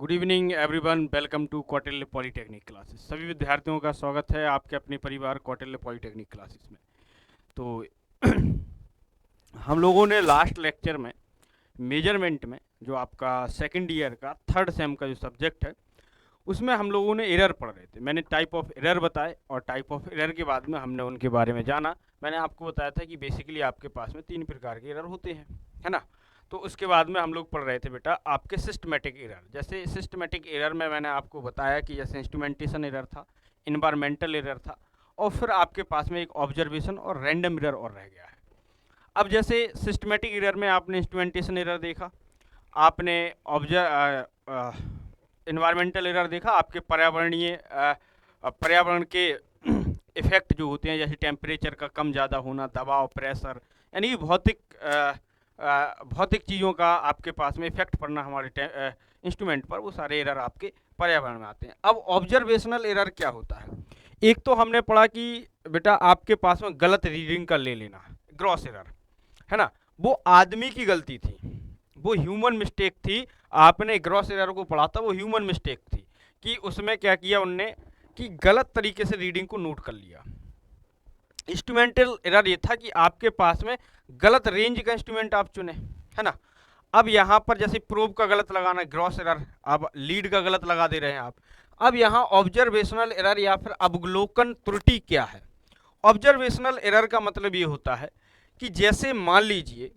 Good evening everyone, welcome to Kautilya polytechnic classes. सभी विद्यार्थियों का स्वागत है आपके अपने परिवार कौटिल्य पॉलीटेक्निक क्लासेस में। तो हम लोगों ने लास्ट लेक्चर में मेजरमेंट में जो आपका सेकंड ईयर का थर्ड सेम का जो सब्जेक्ट है उसमें हम लोगों ने एरर पढ़ रहे थे। मैंने टाइप ऑफ एरर बताए और टाइप ऑफ एरर के बाद में हमने उनके बारे में जाना। मैंने आपको बताया था कि बेसिकली आपके पास में 3 प्रकार के एरर होते हैं, है ना। तो उसके बाद में हम लोग पढ़ रहे थे बेटा आपके सिस्टमेटिक एरर। जैसे सिस्टमेटिक एरर में मैंने आपको बताया कि जैसे इंस्ट्रूमेंटेशन एरर था, इन्वायरमेंटल एरर था, और फिर आपके पास में एक ऑब्जर्वेशन और रैंडम एरर और रह गया है। अब जैसे सिस्टमेटिक एरर में आपने इंस्ट्रूमेंटेशन एरर देखा, आपने इन्वायरमेंटल एरर देखा, आपके पर्यावरण के इफेक्ट जो होते हैं, जैसे टेम्परेचर का कम ज़्यादा होना, दबाव, प्रेशर, यानी कि भौतिक चीज़ों का आपके पास में इफेक्ट पड़ना हमारे इंस्ट्रूमेंट पर, वो सारे एरर आपके पर्यावरण में आते हैं। अब ऑब्जर्वेशनल एरर क्या होता है? एक तो हमने पढ़ा कि बेटा आपके पास में गलत रीडिंग का ले लेना, ग्रॉस एरर, है ना। वो आदमी की गलती थी, वो ह्यूमन मिस्टेक थी। आपने ग्रॉस एरर को पढ़ा था, वो ह्यूमन मिस्टेक थी कि उसमें क्या किया उनने कि गलत तरीके से रीडिंग को नोट कर लिया। इंस्ट्रूमेंटल एरर ये था कि आपके पास में गलत रेंज का इंस्ट्रूमेंट आप चुने, है ना। अब यहाँ पर जैसे प्रोब का गलत लगाना, ग्रॉस एरर। अब लीड का गलत लगा दे रहे हैं आप। अब यहाँ ऑब्जर्वेशनल एरर या फिर अवलोकन त्रुटि क्या है? ऑब्जर्वेशनल एरर का मतलब ये होता है कि जैसे मान लीजिए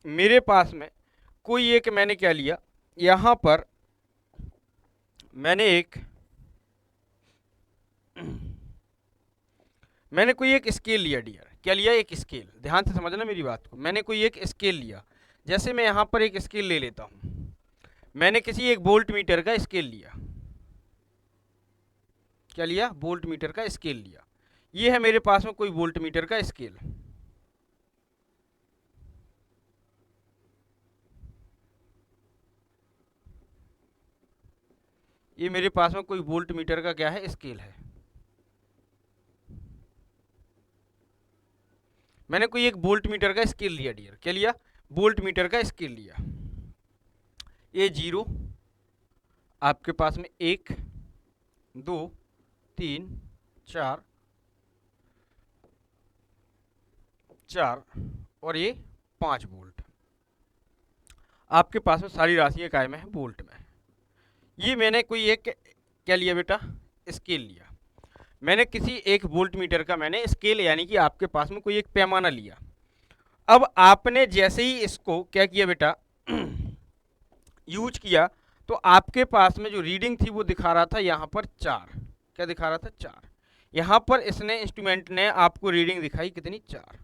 मेरे पास में कोई एक, मैंने क्या लिया, यहाँ पर मैंने कोई एक स्केल लिया डियर। क्या लिया? एक स्केल। ध्यान से समझना मेरी बात को। मैंने कोई एक स्केल लिया। जैसे मैं यहाँ पर एक स्केल ले लेता हूँ, मैंने किसी एक वोल्ट मीटर का स्केल लिया। क्या लिया? वोल्ट मीटर का स्केल लिया। ये है मेरे पास में कोई वोल्ट मीटर का स्केल। ये मेरे पास में कोई वोल्ट मीटर का क्या है? स्केल है। मैंने कोई एक वोल्ट मीटर का स्केल लिया डियर। क्या लिया? वोल्ट मीटर का स्केल लिया। ये 0, आपके पास में 1, 2, 3, 4 और ये 5 वोल्ट। आपके पास में सारी राशियाँ कायम है वोल्ट में। ये मैंने कोई एक क्या लिया बेटा? स्केल लिया। मैंने किसी एक वोल्ट मीटर का मैंने स्केल, यानी कि आपके पास में कोई एक पैमाना लिया। अब आपने जैसे ही इसको क्या किया बेटा? यूज किया, तो आपके पास में जो रीडिंग थी वो दिखा रहा था यहाँ पर 4। क्या दिखा रहा था? 4। यहाँ पर इसने इंस्ट्रूमेंट ने आपको रीडिंग दिखाई कितनी? 4।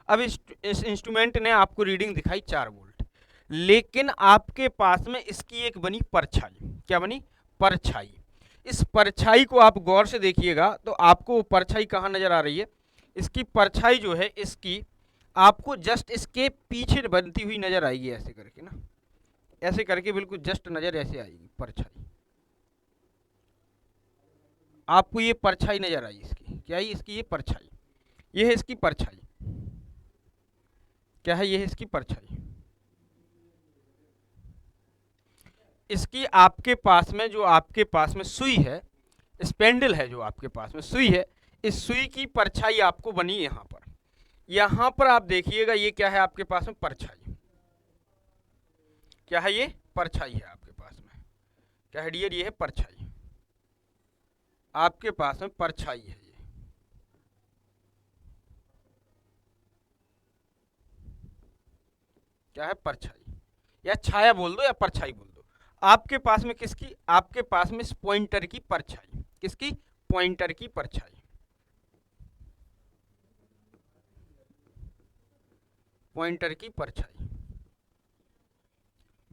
अब इस इंस्ट्रूमेंट ने आपको रीडिंग दिखाई 4 वोल्ट, लेकिन आपके पास में इसकी एक बनी परछाई। क्या बनी? परछाई। इस परछाई को आप गौर से देखिएगा तो आपको वो परछाई कहाँ नजर आ रही है? इसकी परछाई जो है इसकी आपको जस्ट इसके पीछे बनती हुई नजर आएगी, ऐसे करके ना, ऐसे करके बिल्कुल जस्ट नजर ऐसे आएगी परछाई। आपको ये परछाई नजर आई इसकी। क्या है इसकी? ये परछाई। ये है इसकी परछाई। क्या है? ये है इसकी परछाई। इसकी आपके पास में जो आपके पास में सुई है, स्पेंडल है, जो आपके पास में सुई है, इस सुई की परछाई आपको बनी यहाँ पर। यहाँ पर आप देखिएगा ये क्या है आपके पास में? परछाई। क्या है? ये परछाई है आपके पास में। क्या है डियर? ये है परछाई। आपके पास में परछाई है ये। क्या है? परछाई, या छाया बोल दो या परछाई बोल दो। आपके पास में किसकी? आपके पास में इस पॉइंटर की परछाई। किसकी? पॉइंटर की परछाई। पॉइंटर की परछाई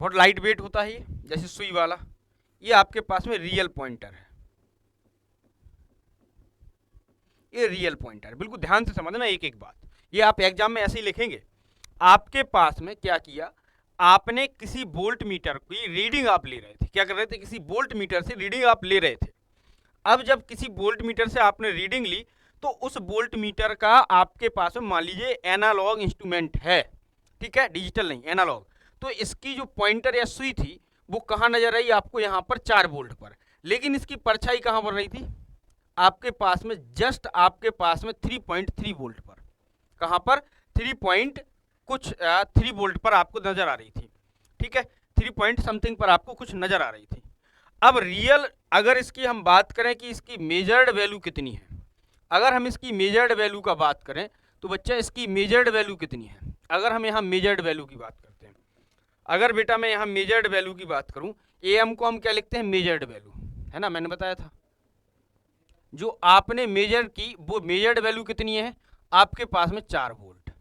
बहुत लाइट वेट होता है ये, जैसे सुई वाला। ये आपके पास में रियल पॉइंटर है। ये रियल पॉइंटर। बिल्कुल ध्यान से समझना एक एक बात। ये आप एग्जाम में ऐसे ही लिखेंगे। आपके पास में क्या किया? आपने किसी वोल्ट मीटर की रीडिंग आप ले रहे थे। क्या कर रहे थे? किसी वोल्ट मीटर से रीडिंग आप ले रहे थे। अब जब किसी वोल्ट मीटर से आपने रीडिंग ली, तो उस वोल्ट मीटर का आपके पास में मान लीजिए एनालॉग इंस्ट्रूमेंट है, ठीक है, डिजिटल नहीं, एनालॉग। तो इसकी जो पॉइंटर या सुई थी वो कहाँ नजर आई आपको, यहाँ पर 4 वोल्ट पर, लेकिन इसकी परछाई कहाँ बन रही थी, आपके पास में जस्ट आपके पास में 3.3 वोल्ट पर, कहाँ पर 3 पॉइंट कुछ 3 वोल्ट पर आपको नजर आ रही थी, ठीक है, 3 पॉइंट समथिंग पर आपको कुछ नजर आ रही थी। अब रियल अगर इसकी हम बात करें कि इसकी मेजर्ड वैल्यू कितनी है, अगर हम इसकी मेजर्ड वैल्यू का बात करें तो बच्चा इसकी मेजर्ड वैल्यू कितनी है, अगर हम यहाँ मेजर्ड वैल्यू की बात करते हैं, अगर बेटा मैं यहाँ मेजर्ड वैल्यू की बात करूं, एम को हम क्या लिखते हैं, मेजर्ड वैल्यू, है ना, मैंने बताया था, जो आपने मेजर की वो मेजर्ड वैल्यू कितनी है, आपके पास में 4 वोल्ट,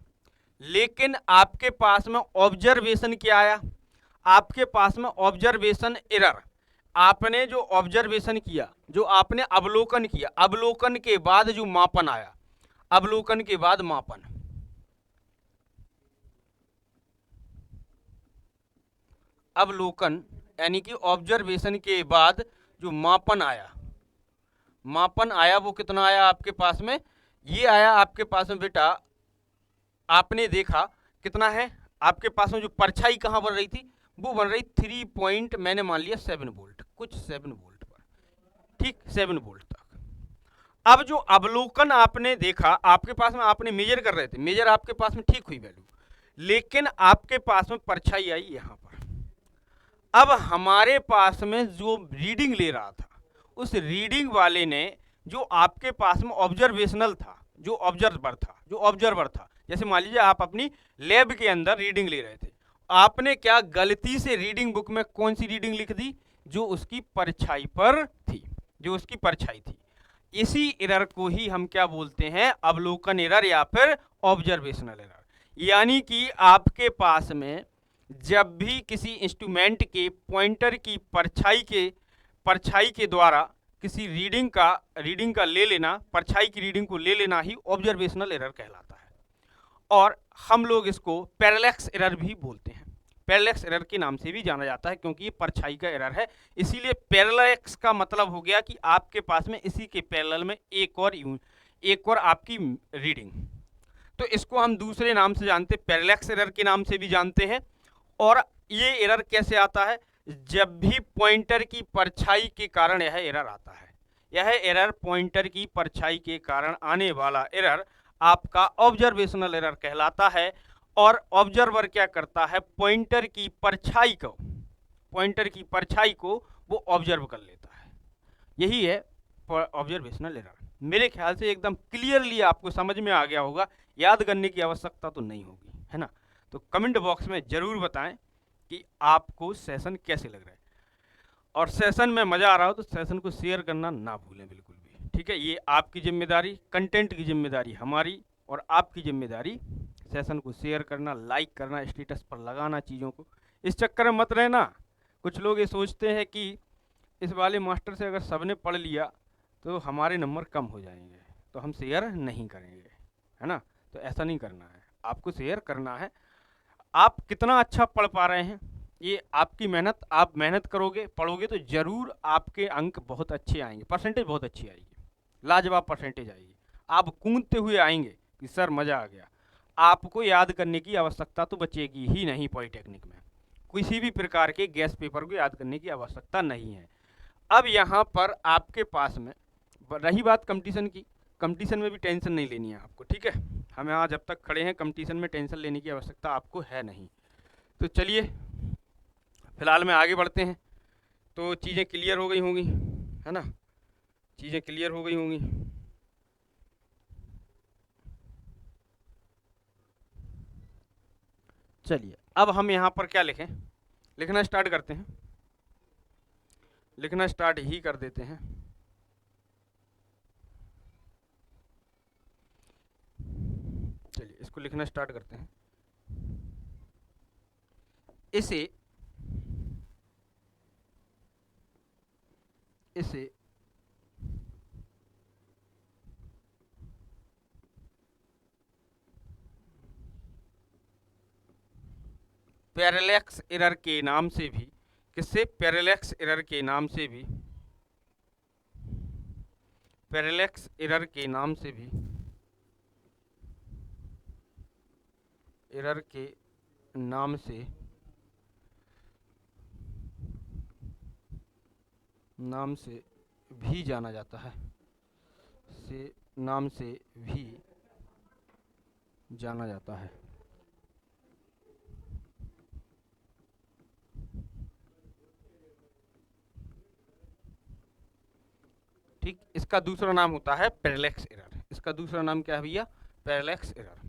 लेकिन आपके पास में ऑब्जर्वेशन क्या आया, आपके पास में ऑब्जर्वेशन एरर, आपने जो ऑब्जर्वेशन किया, जो आपने अवलोकन किया, अवलोकन के बाद जो मापन आया, अवलोकन के बाद मापन, अवलोकन यानी कि ऑब्जर्वेशन के बाद जो मापन आया, मापन आया वो कितना आया आपके पास में, ये आया आपके पास में बेटा, आपने देखा कितना है, आपके पास में जो परछाई कहाँ बन रही थी, वो बन रही 3 पॉइंट मैंने मान लिया 7 वोल्ट, कुछ 7 वोल्ट पर, ठीक 7 वोल्ट तक। अब जो अवलोकन आपने देखा, आपके पास में आपने मेजर कर रहे थे, मेजर आपके पास में ठीक हुई वैल्यू, लेकिन आपके पास में परछाई आई यहाँ पर। अब हमारे पास में जो रीडिंग ले रहा था, उस रीडिंग वाले ने जो आपके पास में ऑब्जर्वेशनल था, जो ऑब्जर्वर था, जैसे मान लीजिए आप अपनी लैब के अंदर रीडिंग ले रहे थे, आपने क्या गलती से रीडिंग बुक में कौन सी रीडिंग लिख दी, जो उसकी परछाई पर थी, जो उसकी परछाई थी। इसी एरर को ही हम क्या बोलते हैं, अवलोकन एरर या फिर ऑब्जर्वेशनल एरर। यानी कि आपके पास में जब भी किसी इंस्ट्रूमेंट के पॉइंटर की परछाई के द्वारा किसी रीडिंग का ले लेना, परछाई की रीडिंग को ले लेना ही ऑब्जर्वेशनल एरर कहलाता है, और हम लोग इसको पैरेलैक्स एरर भी बोलते हैं, पैरेलैक्स एरर के नाम से भी जाना जाता है, क्योंकि ये परछाई का एरर है, इसीलिए पैरेलैक्स का मतलब हो गया कि आपके पास में इसी के पैरेलल में एक और आपकी रीडिंग, तो इसको हम दूसरे नाम से जानते हैं, पैरेलैक्स एरर के नाम से भी जानते हैं। और ये एरर कैसे आता है, जब भी पॉइंटर की परछाई के कारण यह एरर आता है, यह एरर पॉइंटर की परछाई के कारण आने वाला एरर आपका ऑब्जर्वेशनल एरर कहलाता है। और ऑब्जर्वर क्या करता है, पॉइंटर की परछाई को वो ऑब्जर्व कर लेता है, यही है ऑब्जर्वेशनल एरर। मेरे ख्याल से एकदम क्लियरली आपको समझ में आ गया होगा, याद करने की आवश्यकता तो नहीं होगी, है ना। तो कमेंट बॉक्स में जरूर बताएं कि आपको सेशन कैसे लग रहा है, और सेशन में मज़ा आ रहा हो तो सेशन को शेयर करना ना भूलें बिल्कुल भी, ठीक है। ये आपकी जिम्मेदारी, कंटेंट की जिम्मेदारी हमारी, और आपकी जिम्मेदारी सेशन को शेयर करना, लाइक करना, स्टेटस पर लगाना चीज़ों को। इस चक्कर में मत रहना, कुछ लोग ये सोचते हैं कि इस वाले मास्टर से अगर सबने पढ़ लिया तो हमारे नंबर कम हो जाएंगे, तो हम शेयर नहीं करेंगे, है ना। तो ऐसा नहीं करना है, आपको शेयर करना है। आप कितना अच्छा पढ़ पा रहे हैं, ये आपकी मेहनत, आप मेहनत करोगे, पढ़ोगे तो ज़रूर आपके अंक बहुत अच्छे आएंगे, परसेंटेज बहुत अच्छी आएगी, लाजवाब परसेंटेज आएगी, आप कूदते हुए आएंगे कि सर मज़ा आ गया। आपको याद करने की आवश्यकता तो बचेगी ही नहीं, पॉलिटेक्निक में किसी भी प्रकार के गैस पेपर को याद करने की आवश्यकता नहीं है। अब यहाँ पर आपके पास में रही बात कंपटीशन की, कंपटीशन में भी टेंशन नहीं लेनी है आपको, ठीक है। हम यहाँ जब तक खड़े हैं, कंपटीशन में टेंशन लेने की आवश्यकता आपको है नहीं। तो चलिए फिलहाल में आगे बढ़ते हैं, तो चीज़ें क्लियर हो गई होंगी, है ना, चीज़ें क्लियर हो गई होंगी। चलिए अब हम यहाँ पर क्या लिखें, लिखना स्टार्ट करते हैं, लिखना स्टार्ट ही कर देते हैं। चलिए इसको लिखना स्टार्ट करते हैं। इसे पैरेलैक्स एरर के नाम से भी, किससे, पैरेलैक्स एरर के नाम से भी, पैरेलैक्स एरर के नाम से भी, एरर के नाम से नाम से भी जाना जाता है, से नाम से भी जाना जाता है। ठीक, इसका दूसरा नाम होता है पैरेलैक्स एरर। इसका दूसरा नाम क्या है भैया? Parallax error.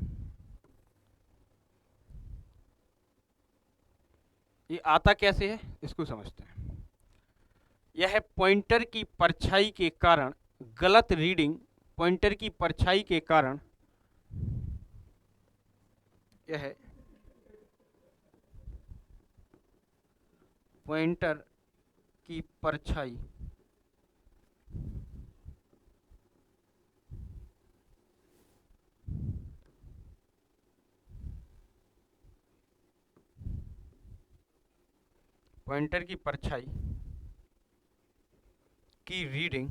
ये आता कैसे है इसको समझते हैं। यह पॉइंटर की परछाई के कारण गलत रीडिंग, पॉइंटर की परछाई के कारण यह पॉइंटर की परछाई पॉइंटर की परछाई की रीडिंग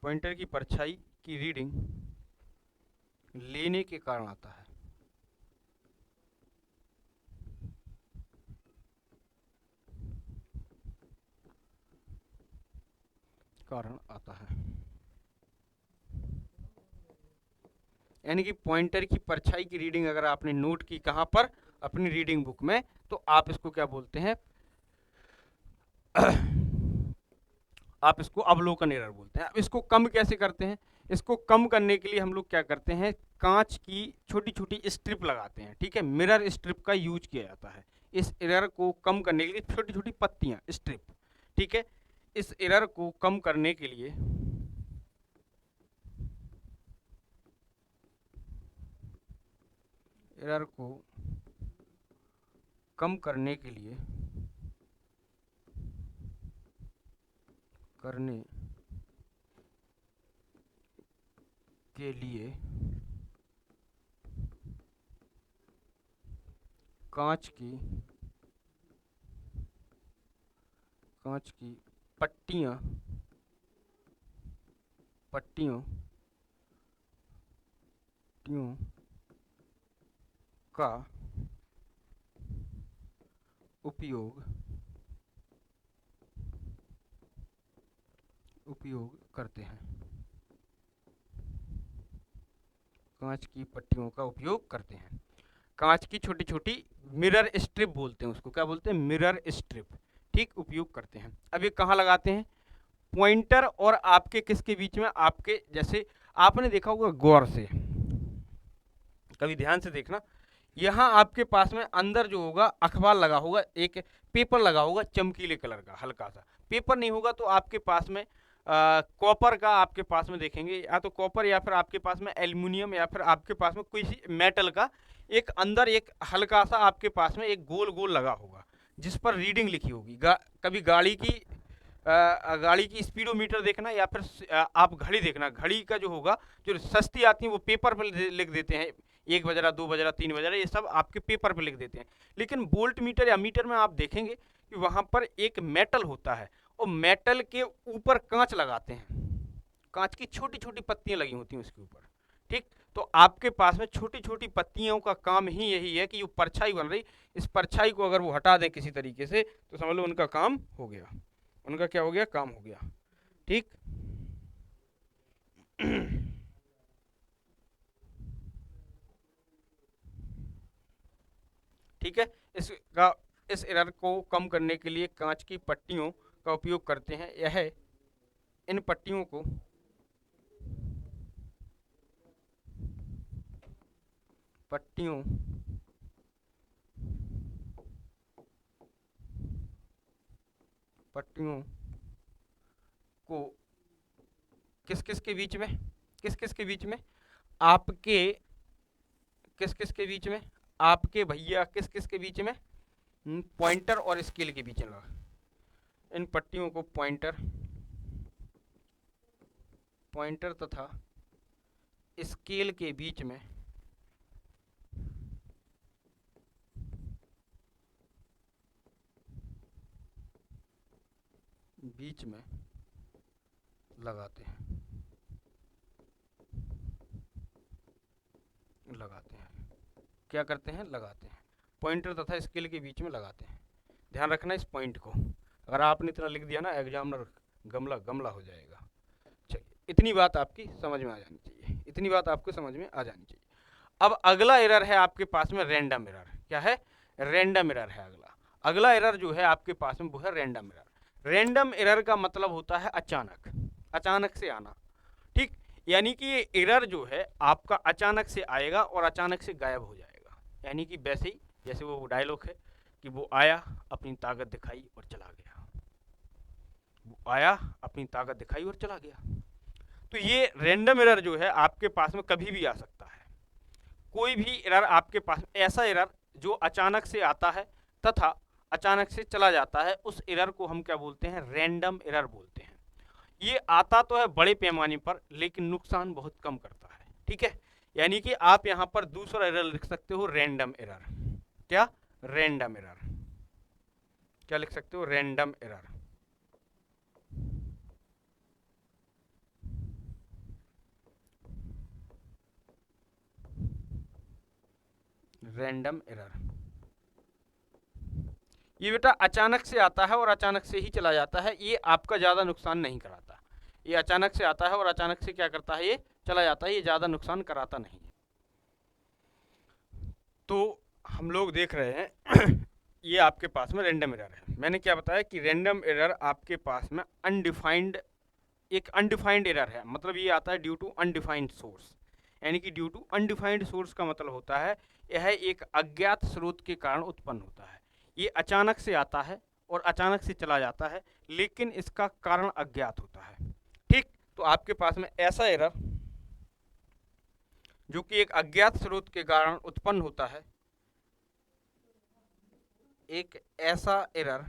पॉइंटर की परछाई की रीडिंग लेने के कारण आता है, कारण आता है। यानी कि पॉइंटर की परछाई की रीडिंग अगर आपने नोट की कहां पर? अपनी रीडिंग बुक में, तो आप इसको क्या बोलते हैं? आप इसको अवलोकन एरर बोलते हैं। अब इसको कम कैसे करते हैं? इसको कम करने के लिए हम लोग क्या करते हैं? कांच की छोटी छोटी स्ट्रिप लगाते हैं। ठीक है, मिरर स्ट्रिप का यूज किया जाता है इस एरर को कम करने के लिए। छोटी छोटी पत्तियां, स्ट्रिप। ठीक है, इस एरर को कम करने के लिए एरर को कम करने के लिए कांच की पट्टियों का उपयोग करते हैं। कांच की पट्टियों का उपयोग करते हैं। कांच की छोटी छोटी मिरर स्ट्रिप बोलते हैं उसको, क्या बोलते हैं? Mirror strip. ठीक, उपयोग करते हैं। अब ये कहाँ लगाते हैं? पॉइंटर और आपके किसके बीच में? आपके जैसे आपने देखा होगा गौर से, कभी ध्यान से देखना, यहाँ आपके पास में अंदर जो होगा अखबार लगा होगा, एक पेपर लगा होगा चमकीले कलर का, हल्का सा। पेपर नहीं होगा तो आपके पास में कॉपर का आपके पास में देखेंगे, या तो कॉपर या फिर आपके पास में एल्युमिनियम या फिर आपके पास में कोई सी मेटल का एक अंदर एक हल्का सा आपके पास में एक गोल गोल लगा होगा जिस पर रीडिंग लिखी होगी। कभी गाड़ी की स्पीडोमीटर देखना या फिर आप घड़ी देखना, घड़ी का जो होगा, जो सस्ती आती है वो पेपर पर लिख देते हैं, 1 बज रहा, 2 बज रहा, 3 बज रहा, ये सब आपके पेपर पे लिख देते हैं। लेकिन वोल्ट मीटर या मीटर में आप देखेंगे कि वहां पर एक मेटल होता है और मेटल के ऊपर कांच लगाते हैं। कांच की छोटी छोटी पत्तियां लगी होती हैं उसके ऊपर। ठीक, तो आपके पास में छोटी छोटी पत्तियों का काम ही यही है कि जो परछाई बन रही, इस परछाई को अगर वो हटा दें किसी तरीके से तो समझ लो उनका काम हो गया। उनका क्या हो गया? काम हो गया। ठीक। ठीक है, इस एरर को कम करने के लिए कांच की पट्टियों का उपयोग करते हैं। यह इन पट्टियों को पट्टियों पट्टियों को किस किस के बीच में? किस किस के बीच में? आपके किस किस के बीच में? आपके भैया किस किस के बीच में? पॉइंटर और स्केल के बीच में लगा। इन पट्टियों को पॉइंटर तथा स्केल के बीच में लगाते हैं। लगाते हैं। क्या करते हैं? लगाते हैं। पॉइंटर तथा स्केल के बीच में लगाते हैं। ध्यान रखना इस पॉइंट को, अगर आपने इतना लिख दिया ना एग्जामिनर गमला गमला हो जाएगा। चलिए, इतनी बात आपकी समझ में आ जानी चाहिए, इतनी बात आपको समझ में आ जानी चाहिए। अब अगला एरर है आपके पास में रैंडम एरर। क्या है? रैंडम एरर है अगला। अगला एरर जो है आपके पास में वो है रैंडम एरर। रैंडम एरर का मतलब होता है अचानक, अचानक से आना। ठीक, यानी कि ये एरर जो है आपका अचानक से आएगा और अचानक से गायब हो जाएगा। यानी कि वैसे ही जैसे वो डायलॉग है कि वो आया, अपनी ताकत दिखाई और चला गया। वो आया, अपनी ताकत दिखाई और चला गया। तो ये रैंडम एरर जो है आपके पास में कभी भी आ सकता है। कोई भी एरर आपके पास, ऐसा एरर जो अचानक से आता है तथा अचानक से चला जाता है, उस एरर को हम क्या बोलते हैं? रैंडम एरर बोलते हैं। ये आता तो है बड़े पैमाने पर, लेकिन नुकसान बहुत कम करता है। ठीक है, यानी कि आप यहाँ पर दूसरा एरर लिख सकते हो, रैंडम एरर। क्या? Random error. क्या लिख सकते हो? Random error. Random error. ये बेटा अचानक से आता है और अचानक से ही चला जाता है, ये आपका ज़्यादा नुकसान नहीं कराता। ये अचानक से आता है और अचानक से क्या करता है? ये चला जाता है, ये ज़्यादा नुकसान कराता नहीं। तो हम लोग देख रहे हैं ये आपके पास में रैंडम एरर है। मैंने क्या बताया कि रैंडम एरर आपके पास में अनडिफाइंड, एक अनडिफाइंड एरर है। मतलब ये आता है ड्यू टू अनडिफाइंड सोर्स। यानी कि ड्यू टू अनडिफाइंड सोर्स का मतलब होता है यह एक अज्ञात स्रोत के कारण उत्पन्न होता है। ये अचानक से आता है और अचानक से चला जाता है, लेकिन इसका कारण अज्ञात होता है। ठीक, तो आपके पास में ऐसा एरर जो कि एक अज्ञात स्रोत के कारण उत्पन्न होता है, एक ऐसा एरर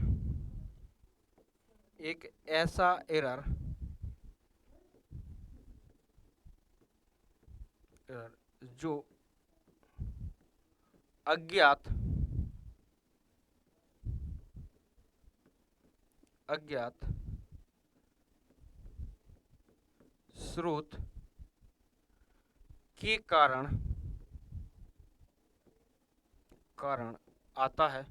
जो अज्ञात स्रोत के कारण आता है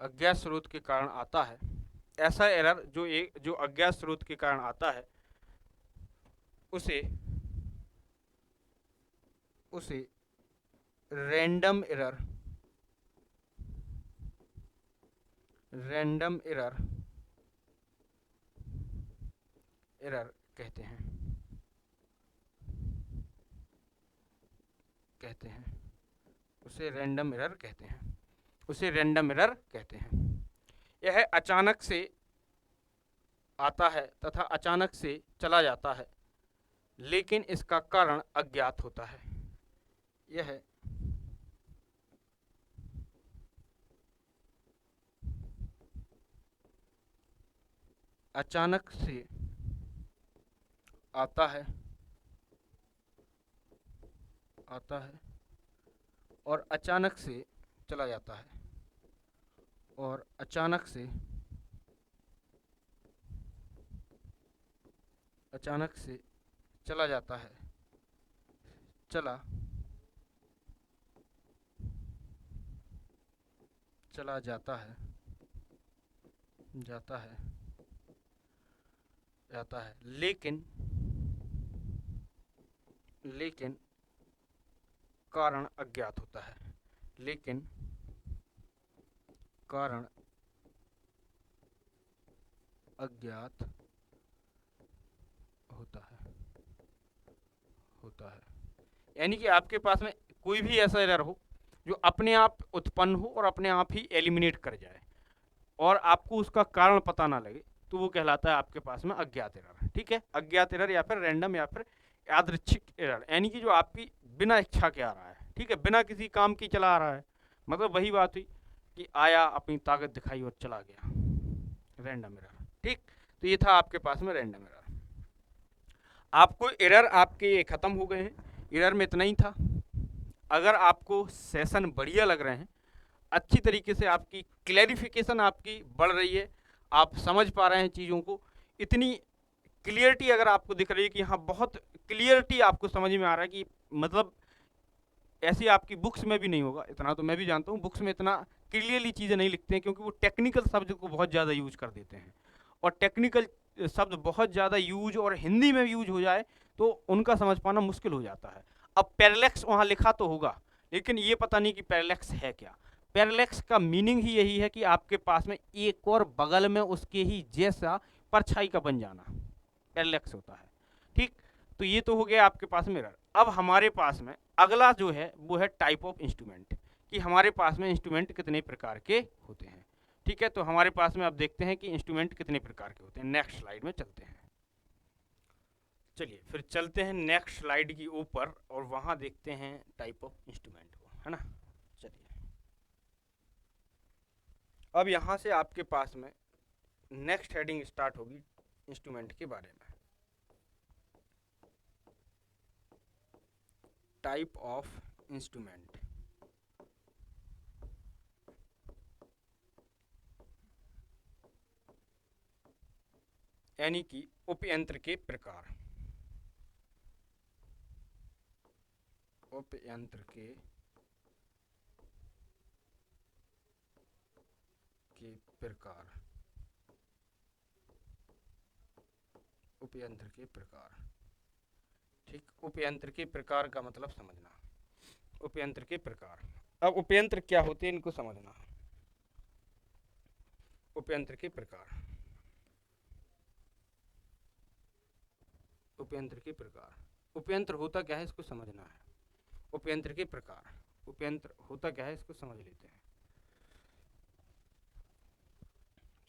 अज्ञात स्रोत के कारण आता है। ऐसा एरर जो अज्ञात स्रोत के कारण आता है, उसे रैंडम एरर कहते हैं। उसे रैंडम एरर कहते हैं। यह अचानक से आता है तथा अचानक से चला जाता है, लेकिन इसका कारण अज्ञात होता है। यह अचानक से आता है और अचानक से चला जाता है, और अचानक से चला जाता है, चला जाता है, लेकिन कारण अज्ञात होता है। यानी कि आपके पास में कोई भी ऐसा एरर हो जो अपने आप उत्पन्न हो और अपने आप ही एलिमिनेट कर जाए और आपको उसका कारण पता ना लगे, तो वो कहलाता है आपके पास में अज्ञात एरर। ठीक है, अज्ञात एरर या फिर रैंडम या फिर यादृच्छिक एरर, यानी कि जो आपकी बिना इच्छा के आ रहा है। ठीक है, बिना किसी काम की चला आ रहा है। मतलब वही बात हुई कि आया, अपनी ताकत दिखाई और चला गया, रैंडम एरर। ठीक, तो ये था आपके पास में रैंडम एरर। आपको एरर आपके ये खत्म हो गए हैं। एरर में इतना ही था। अगर आपको सेशन बढ़िया लग रहे हैं, अच्छी तरीके से आपकी क्लैरिफिकेशन आपकी बढ़ रही है, आप समझ पा रहे हैं चीज़ों को, इतनी क्लियरिटी अगर आपको दिख रही है कि हाँ बहुत क्लियरिटी आपको समझ में आ रहा है कि मतलब ऐसी आपकी बुक्स में भी नहीं होगा, इतना तो मैं भी जानता हूँ, बुक्स में इतना क्लियरली चीज़ें नहीं लिखते हैं क्योंकि वो टेक्निकल शब्द को बहुत ज़्यादा यूज कर देते हैं, और टेक्निकल शब्द बहुत ज़्यादा यूज और हिंदी में यूज हो जाए तो उनका समझ पाना मुश्किल हो जाता है। अब पैरेलैक्स वहाँ लिखा तो होगा, लेकिन ये पता नहीं कि पैरेलैक्स है क्या। पैरेलैक्स का मीनिंग ही यही है कि आपके पास में एक और बगल में उसके ही जैसा परछाई का बन जाना, पैरेलैक्स होता है। ठीक, तो ये तो हो गया आपके पास मिरर। अब हमारे पास में अगला जो है वो है टाइप ऑफ इंस्ट्रूमेंट, कि हमारे पास में इंस्ट्रूमेंट कितने प्रकार के होते हैं। ठीक है, तो हमारे पास में अब देखते हैं कि इंस्ट्रूमेंट कितने प्रकार के होते हैं। नेक्स्ट स्लाइड में चलते हैं। चलिए फिर चलते हैं नेक्स्ट स्लाइड की ऊपर और वहां देखते हैं टाइप ऑफ इंस्ट्रूमेंट को, है ना। चलिए अब यहां से आपके पास में नेक्स्ट हेडिंग स्टार्ट होगी इंस्ट्रूमेंट के बारे में। टाइप ऑफ इंस्ट्रूमेंट, यानी कि उपयंत्र के प्रकार। उपयंत्र के प्रकार, उपयंत्र के प्रकार। ठीक, उपयंत्र के प्रकार का मतलब समझना, उपयंत्र के प्रकार। अब उपयंत्र क्या होते हैं इनको समझना। उपयंत्र के प्रकार, उपयंत्र के प्रकार, उपयंत्र होता क्या है इसको समझना है। उपयंत्र के प्रकार, उपयंत्र होता क्या है इसको समझ लेते हैं।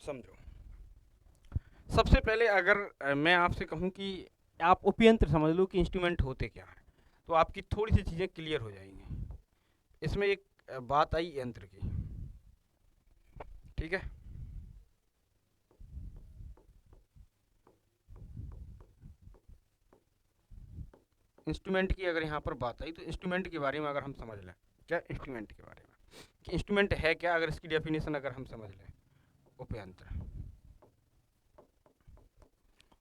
समझो, सबसे पहले अगर मैं आपसे कहूं कि आप उपयंत्र समझ लो कि इंस्ट्रूमेंट होते क्या है, तो आपकी थोड़ी सी चीजें क्लियर हो जाएंगी। इसमें एक बात आई यंत्र की, ठीक है। इंस्ट्रूमेंट की अगर यहाँ पर बात आई तो इंस्ट्रूमेंट के बारे में अगर हम समझ लें, क्या इंस्ट्रूमेंट के बारे में कि इंस्ट्रूमेंट है क्या, अगर इसकी डेफिनेशन अगर हम समझ लें। उपयंत्र,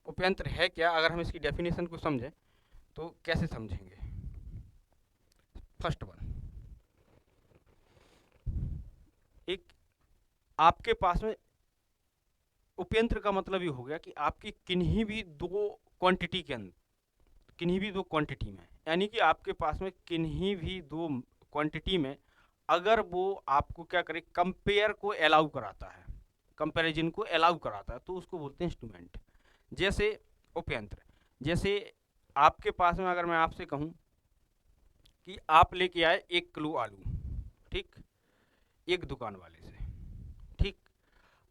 उपयंत्र है क्या, अगर हम इसकी डेफिनेशन को समझें तो कैसे समझेंगे। फर्स्ट वन, एक आपके पास में उपयंत्र का मतलब ये हो गया कि आपकी किन्हीं भी दो क्वांटिटी के अंदर, किन्हीं भी दो क्वांटिटी में, यानी कि आपके पास में किन्हीं भी दो क्वांटिटी में अगर वो आपको क्या करे, कंपेयर को अलाउ कराता है, कंपैरिजन को अलाउ कराता है, तो उसको बोलते हैं इंस्ट्रूमेंट। जैसे उपयंत्र, जैसे आपके पास में अगर मैं आपसे कहूं कि आप लेके आए 1 किलो आलू, ठीक, एक दुकान वाले से, ठीक।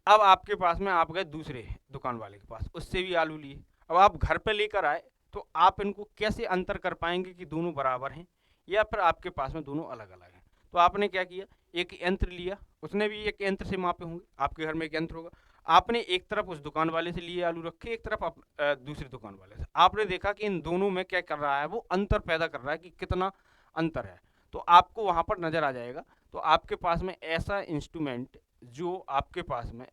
अब आपके पास में आप गए दूसरे दुकान वाले के पास, उससे भी आलू लिए। अब आप घर पे लेकर आए तो आप इनको कैसे अंतर कर पाएंगे कि दोनों बराबर हैं या फिर आपके पास में दोनों अलग अलग हैं। तो आपने क्या किया, एक यंत्र लिया, उसने भी एक यंत्र से मापे होंगे, आपके घर में एक यंत्र होगा। आपने एक तरफ उस दुकान वाले से लिए आलू रखे, एक तरफ दूसरी दुकान वाले से, आपने देखा कि इन दोनों में क्या कर रहा है, वो अंतर पैदा कर रहा है कि कितना अंतर है, तो आपको वहां पर नजर आ जाएगा। तो आपके पास में ऐसा इंस्ट्रूमेंट जो आपके पास में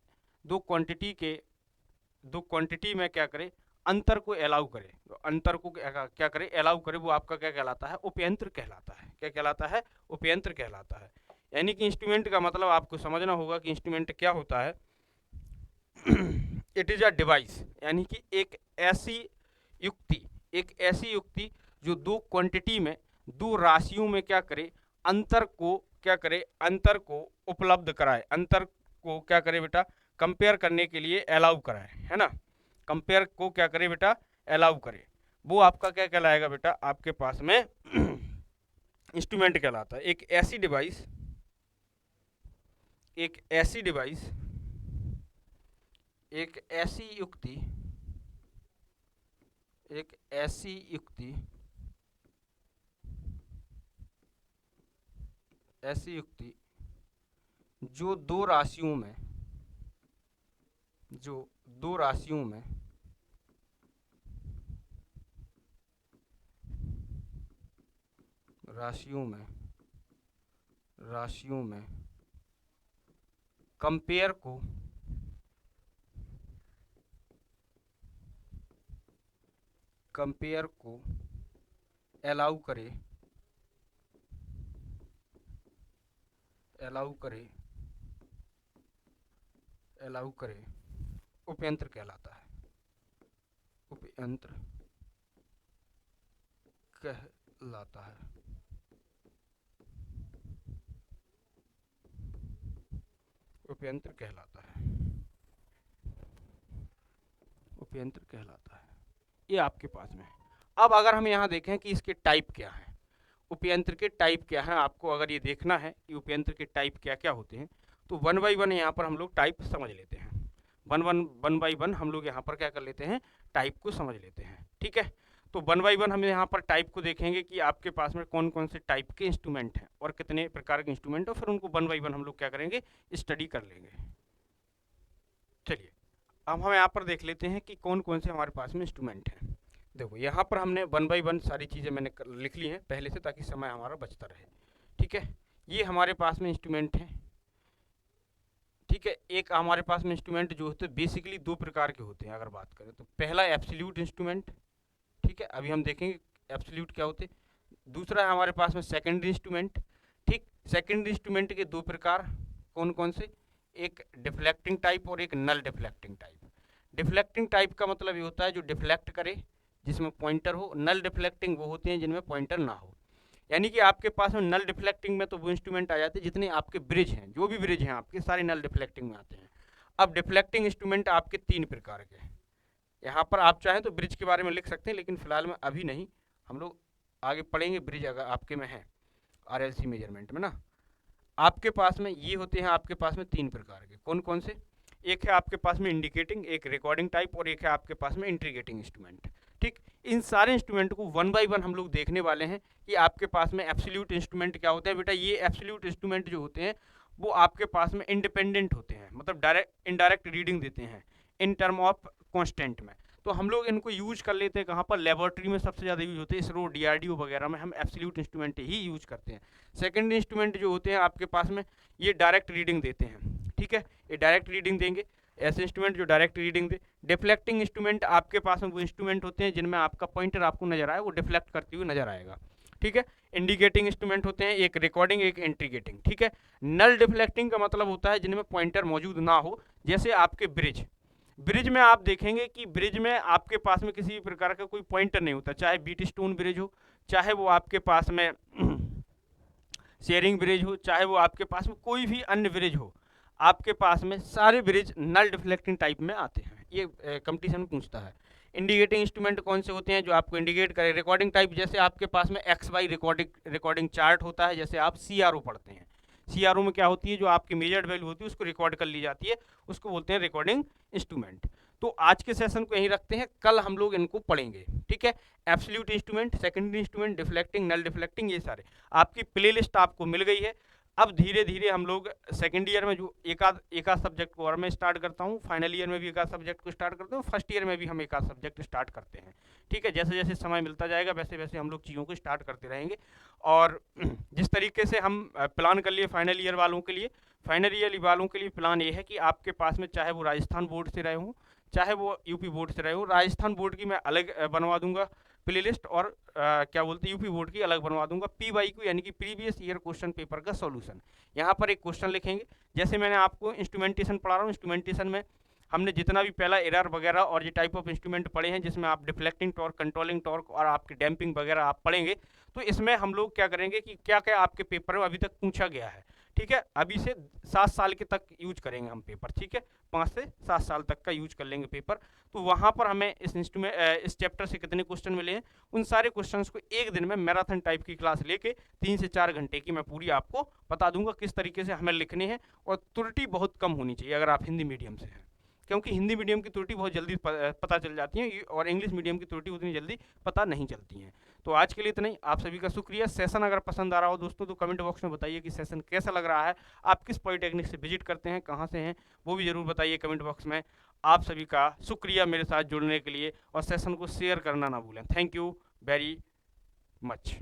दो क्वांटिटी के, दो क्वांटिटी में क्या करे, अंतर को अलाउ करे, तो अंतर को क्या करे, अलाउ करे, वो आपका क्या कहलाता है, उपयंत्र कहलाता है। क्या कहलाता है, उपयंत्र कहलाता है। यानी कि इंस्ट्रूमेंट का मतलब आपको समझना होगा कि इंस्ट्रूमेंट क्या होता है। इट इज अ डिवाइस, यानी कि एक ऐसी युक्ति, एक ऐसी युक्ति जो दो क्वांटिटी में, दो राशियों में क्या करे, अंतर को क्या करे, अंतर को उपलब्ध कराए, अंतर को क्या करे बेटा, कंपेयर करने के लिए अलाउ कराए, है ना। कंपेयर को क्या करे बेटा, अलाउ करे, वो आपका क्या कहलाएगा बेटा, आपके पास में इंस्ट्रूमेंट कहलाता है। एक ऐसी डिवाइस, एक ऐसी डिवाइस, एक ऐसी युक्ति, एक ऐसी युक्ति, ऐसी युक्ति जो दो राशियों में, जो दो राशियों में राशियों में राशियों में कंपेयर को कंपेयर को अलाउ करे उपयंत्र कहलाता है। उपयंत्र कहलाता है। उपयंत्र कहलाता है। उपयंत्र कहलाता है। ये आपके पास में। अब अगर हम यहाँ देखें कि इसके टाइप क्या हैं, उपयंत्र के टाइप क्या हैं, आपको अगर ये देखना है कि उपयंत्र के टाइप क्या क्या होते हैं, तो 1 बाई 1 यहाँ पर हम लोग टाइप समझ लेते हैं। 1 बाई 1 हम लोग यहाँ पर क्या कर लेते हैं, टाइप को समझ लेते हैं। ठीक है, तो 1 बाई 1 हम यहाँ पर टाइप को देखेंगे कि आपके पास में कौन कौन से टाइप के इंस्ट्रूमेंट हैं और कितने प्रकार के इंस्ट्रूमेंट, और फिर उनको 1 बाई 1 हम लोग क्या करेंगे, स्टडी कर लेंगे। चलिए अब हम यहाँ पर देख लेते हैं कि कौन कौन से हमारे पास में इंस्ट्रूमेंट हैं। देखो यहाँ पर हमने 1 बाई 1 सारी चीज़ें मैंने लिख ली हैं पहले से, ताकि समय हमारा बचता रहे। ठीक है, ये हमारे पास में इंस्ट्रूमेंट हैं। ठीक है, एक हमारे पास में इंस्ट्रूमेंट जो होते हैं बेसिकली 2 प्रकार के होते हैं अगर बात करें तो। पहला एब्सोल्यूट इंस्ट्रूमेंट, ठीक है, अभी हम देखेंगे एब्सोल्यूट क्या होते हैं। दूसरा है हमारे पास में सेकेंडरी इंस्ट्रूमेंट। ठीक, सेकेंडरी इंस्ट्रूमेंट के 2 प्रकार कौन कौन से, एक डिफ्लेक्टिंग टाइप और एक नल डिफ्लेक्टिंग टाइप। डिफ्लेक्टिंग टाइप का मतलब ये होता है जो डिफ्लेक्ट करे, जिसमें पॉइंटर हो। नल डिफ्लेक्टिंग वो होते हैं जिनमें पॉइंटर ना हो। यानी कि आपके पास में नल डिफ्लेक्टिंग में तो वो इंस्ट्रूमेंट आ जाते हैं जितने आपके ब्रिज हैं, जो भी ब्रिज हैं आपके सारे नल डिफ्लेक्टिंग में आते हैं। अब डिफ्लेक्टिंग इंस्ट्रूमेंट आपके 3 प्रकार के हैं। यहाँ पर आप चाहें तो ब्रिज के बारे में लिख सकते हैं, लेकिन फिलहाल में अभी नहीं, हम लोग आगे पढ़ेंगे ब्रिज अगर आपके में है RLC मेजरमेंट में ना। आपके पास में ये होते हैं आपके पास में 3 प्रकार के, कौन कौन से, एक है आपके पास में इंडिकेटिंग, एक रिकॉर्डिंग टाइप और एक है आपके पास में इंट्रीगेटिंग इंस्ट्रूमेंट। ठीक, इन सारे इंस्ट्रूमेंट को 1 बाई 1 हम लोग देखने वाले हैं कि आपके पास में एब्सोल्यूट इंस्ट्रूमेंट क्या होता है। बेटा ये एब्सोल्यूट इंस्ट्रूमेंट जो होते हैं वो आपके पास में इंडिपेंडेंट होते हैं, मतलब डायरेक्ट इनडायरेक्ट रीडिंग देते हैं इन टर्म ऑफ कॉन्स्टेंट में। तो हम लोग इनको यूज कर लेते हैं कहाँ पर, लेबोरेटरी में सबसे ज़्यादा यूज होते हैं। इसरो DRDO वगैरह में हम एब्सोल्यूट इंस्ट्रूमेंट ही यूज करते हैं। सेकेंडरी इंस्ट्रूमेंट जो होते हैं आपके पास में ये डायरेक्ट रीडिंग देते हैं। ठीक है, ये डायरेक्ट रीडिंग देंगे, ऐसे इंस्ट्रूमेंट जो डायरेक्ट रीडिंग दे। डिफ्लेक्टिंग इंस्ट्रूमेंट आपके पास में वो इंस्ट्रूमेंट होते हैं जिनमें आपका पॉइंटर आपको नजर आए, वो डिफ्लेक्ट करते हुए नजर आएगा। ठीक है, इंडिकेटिंग इंस्ट्रूमेंट होते हैं, एक रिकॉर्डिंग एक इंट्रीगेटिंग। ठीक है, नल डिफ्लेक्टिंग का मतलब होता है जिनमें पॉइंटर मौजूद ना हो, जैसे आपके ब्रिज। ब्रिज में आप देखेंगे कि ब्रिज में आपके पास में किसी भी प्रकार का कोई पॉइंटर नहीं होता, चाहे बीट स्टोन ब्रिज हो, चाहे वो आपके पास में शेयरिंग ब्रिज हो, चाहे वो आपके पास में कोई भी अन्य ब्रिज हो, आपके पास में सारे ब्रिज नल डिफ्लेक्टिंग टाइप में आते हैं। ये कंपटीशन में पूछता है। इंडिकेटिंग इंस्ट्रूमेंट कौन से होते हैं, जो आपको इंडिकेट करे। रिकॉर्डिंग टाइप, जैसे आपके पास में XY रिकॉर्डिंग चार्ट होता है, जैसे आप CRO पढ़ते हैं। CRO में क्या होती है, जो आपकी मेजर्ड वैल्यू होती है उसको रिकॉर्ड कर ली जाती है, उसको बोलते हैं रिकॉर्डिंग इंस्ट्रूमेंट। तो आज के सेशन को यहीं रखते हैं, कल हम लोग इनको पढ़ेंगे। ठीक है, absolute instrument, secondary instrument, deflecting, null deflecting, ये सारे आपकी प्लेलिस्ट आपको मिल गई है। अब धीरे धीरे हम लोग सेकेंड ईयर में जो एक आध सब्जेक्ट को और मैं स्टार्ट करता हूँ, फाइनल ईयर में भी एक आध सब्जेक्ट को स्टार्ट करता हूँ, फर्स्ट ईयर में भी हम एक आध सब्जेक्ट स्टार्ट करते हैं। ठीक है, जैसे जैसे समय मिलता जाएगा वैसे वैसे हम लोग चीज़ों को स्टार्ट करते रहेंगे। और जिस तरीके से हम प्लान कर लिए फाइनल ईयर वालों के लिए, फाइनल ईयर वालों के लिए प्लान ये है कि आपके पास में चाहे वो राजस्थान बोर्ड से रहे हों, चाहे वो यूपी बोर्ड से रहे हो, राजस्थान बोर्ड की मैं अलग बनवा दूंगा प्लेलिस्ट, और क्या बोलते हैं यूपी बोर्ड की अलग बनवा दूंगा। PYQ यानी कि प्रीवियस ईयर क्वेश्चन पेपर का सॉल्यूशन। यहाँ पर एक क्वेश्चन लिखेंगे, जैसे मैंने आपको इंस्ट्रूमेंटेशन पढ़ा रहा हूँ, इंस्ट्रूमेंटेशन में हमने जितना भी पहला एरर वगैरह और ये टाइप ऑफ इंस्ट्रूमेंट पढ़े हैं, जिसमें आप डिफ्लेक्टिंग टॉर्क, कंट्रोलिंग टॉर्क और आपके डैम्पिंग वगैरह आप पढ़ेंगे, तो इसमें हम लोग क्या करेंगे कि क्या क्या आपके पेपर में अभी तक पूछा गया है। ठीक है, अभी से 7 साल के तक यूज करेंगे हम पेपर। ठीक है, 5 से 7 साल तक का यूज कर लेंगे पेपर। तो वहाँ पर हमें इस चैप्टर से कितने क्वेश्चन मिले हैं, उन सारे क्वेश्चंस को एक दिन में मैराथन टाइप की क्लास लेके 3 से 4 घंटे की मैं पूरी आपको बता दूंगा किस तरीके से हमें लिखने हैं। और त्रुटि बहुत कम होनी चाहिए अगर आप हिंदी मीडियम से हैं, क्योंकि हिंदी मीडियम की त्रुटि बहुत जल्दी पता चल जाती है और इंग्लिश मीडियम की त्रुटि उतनी जल्दी पता नहीं चलती हैं। तो आज के लिए इतना ही, आप सभी का शुक्रिया। सेशन अगर पसंद आ रहा हो दोस्तों तो कमेंट बॉक्स में बताइए कि सेशन कैसा लग रहा है, आप किस पॉलिटेक्निक से विजिट करते हैं, कहाँ से हैं, वो भी ज़रूर बताइए कमेंट बॉक्स में। आप सभी का शुक्रिया मेरे साथ जुड़ने के लिए, और सेशन को शेयर करना ना भूलें। Thank you very much.